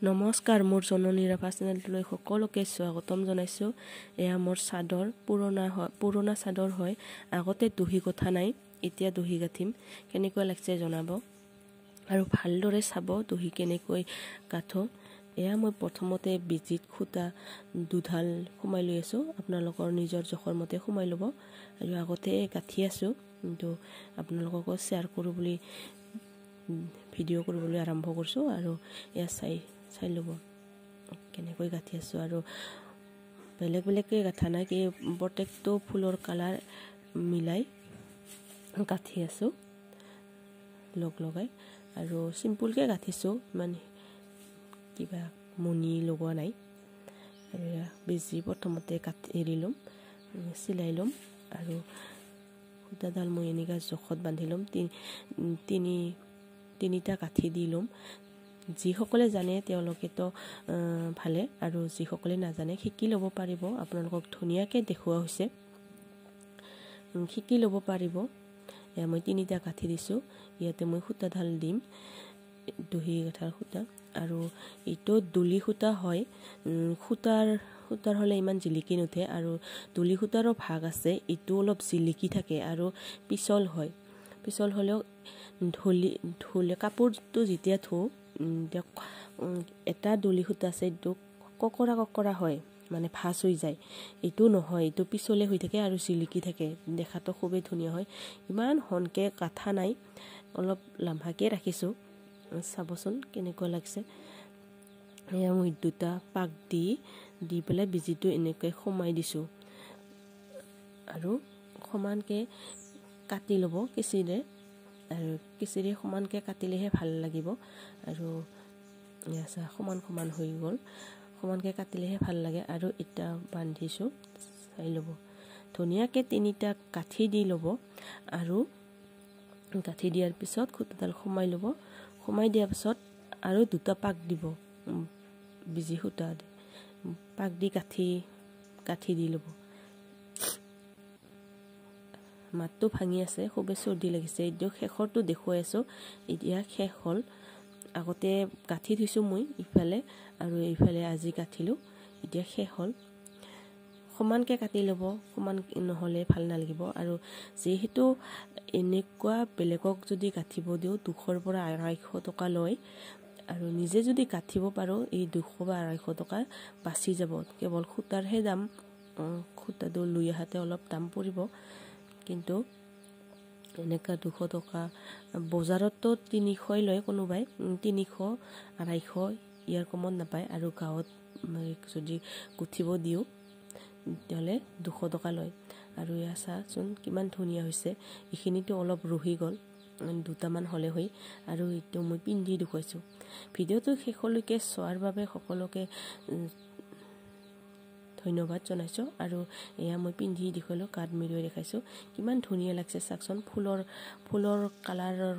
নমস্কাৰ মোৰ জননীৰা চেনেলটোলৈ সকলোকে স্বাগতম জনাইছোঁ। এয়া মোৰ চাদৰ পুৰণা চাদৰ হয়। আগতে দহি গঠা নাই, এতিয়া দহি গাঠিম। কেনেকৈ লাগছে জনাব আৰু ভালদৰে চাব দহি কেনেকৈ গাঠো। এয়া মই প্ৰথমতে বিজিত সূতা দুডাল সোমাই লৈ আছোঁ। আপোনালোকৰ নিজৰ জোখৰ মতে সোমাই ল'ব। আৰু আগতে গাঁঠি আছোঁ, কিন্তু আপোনালোককো শ্বেয়াৰ কৰোঁ বুলি ভিডিঅ' কৰিবলৈ আৰম্ভ কৰিছোঁ। আৰু এয়া চাই ল'ব কেনেকৈ গাঁঠি আছোঁ। আৰু বেলেগকৈ গাঁঠা নাই, কি প্ৰত্যেকটো ফুলৰ কালাৰ মিলাই গাঁঠি আছোঁ লগাই। আৰু চিম্পুলকৈ গাঁঠিছোঁ, মানে কিবা মণি লগোৱা নাই। আৰু বেজি প্ৰথমতে এৰি ল'ম, চিলাই ল'ম। আৰু সূতাডাল মই এনেকুৱা জোখত বান্ধি ল'ম। তিনিটা গাঁঠি দি ল'ম। যিসকলে জানে তেওঁলোকেতো ভালে, আৰু যিসকলে নাজানে শিকি ল'ব পাৰিব। আপোনালোকক ধুনীয়াকৈ দেখুওৱা হৈছে, শিকি ল'ব পাৰিব। এয়া মই তিনিটা গাঁঠি দিছোঁ। ইয়াতে মই সূতাডাল দিম, দহি গাঁঠাৰ সূতা। আৰু এইটো দুলি সূতা হয়। সূতাৰ হ'লে ইমান জিলিকি নুঠে, আৰু দুলি সূতাৰো ভাগ আছে। এইটো অলপ জিলিকি থাকে আৰু পিছল হয়। পিছল হ'লেও ধুলে কাপোৰটো যেতিয়া এটা দলি সূতা আছে, এইটো ককৰা হয়, মানে ভাঁজ হৈ যায়। এইটো নহয়, এইটো পিছলে হৈ থাকে আৰু জিলিকি থাকে, দেখাতো খুবেই ধুনীয়া হয়। ইমান সনকৈ গাঁঠা নাই, অলপ লাম্বাকৈ ৰাখিছোঁ। চাবচোন কেনেকুৱা লাগছে। এয়া মই দুটা পাক দি পেলাই বিজিটো এনেকৈ সোমাই দিছোঁ। আৰু সমানকৈ কাটি ল'ব কেঁচিৰে। আৰু কেঁচিৰে সমানকৈ কাটিলেহে ভাল লাগিব। আৰু সমান হৈ গ'ল, সমানকৈ কাটিলেহে ভাল লাগে। আৰু এতিয়া বান্ধিছোঁ, চাই ল'ব ধুনীয়াকৈ তিনিটা গাঁঠি দি ল'ব। আৰু গাঁঠি দিয়াৰ পিছত সূতাডাল সোমাই ল'ব। সোমাই দিয়াৰ পিছত আৰু দুটা পাক দিব, বিজি সূতা পাক দি গাঁঠি দি ল'ব। মাতটো ভাঙি আছে, খুবেই চৰ্দি লাগিছে। এতিয়া শেষৰটো দেখুৱাই আছোঁ। এতিয়া শেষ হ'ল। আগতে গাঁঠি থৈছোঁ মই ইফালে, আৰু এইফালে আজি গাঁঠিলোঁ। এতিয়া শেষ হ'ল। সমানকৈ কাটি ল'ব, সমান নহ'লে ভাল নালাগিব। আৰু যিহেতু এনেকুৱা বেলেগক যদি গাঁঠিব দিওঁ 200 পৰা 250 টকা লয়। আৰু নিজে যদি গাঁঠিব পাৰোঁ, এই 200 বা 250 টকা বাচি যাব। কেৱল সূতাৰহে দাম, সূতাটো লৈ আহাতে অলপ দাম পৰিব। কিন্তু এনেকুৱা 200 টকা, বজাৰতো 300 লয় কোনোবাই, 300, 250, ইয়াৰ কমত নাপায়। আৰু গাঁৱত যদি গুঠিব দিওঁ তেতিয়াহ'লে 200 টকা লয়। আৰু এয়া চাচোন কিমান ধুনীয়া হৈছে। এইখিনিতো অলপ ৰহি গ'ল, দুটামান হ'লে হয়। আৰু এইটো মই পিন্ধি দেখুৱাইছোঁ। ভিডিঅ'টো শেষলৈকে চোৱাৰ বাবে সকলোকে ধন্যবাদ জনাইছোঁ। আৰু এয়া মই পিন্ধি দেখুৱালোঁ, কাঠ মেৰুৱাই দেখাইছোঁ। কিমান ধুনীয়া লাগছে চাওকচোন। ফুলৰ কালাৰৰ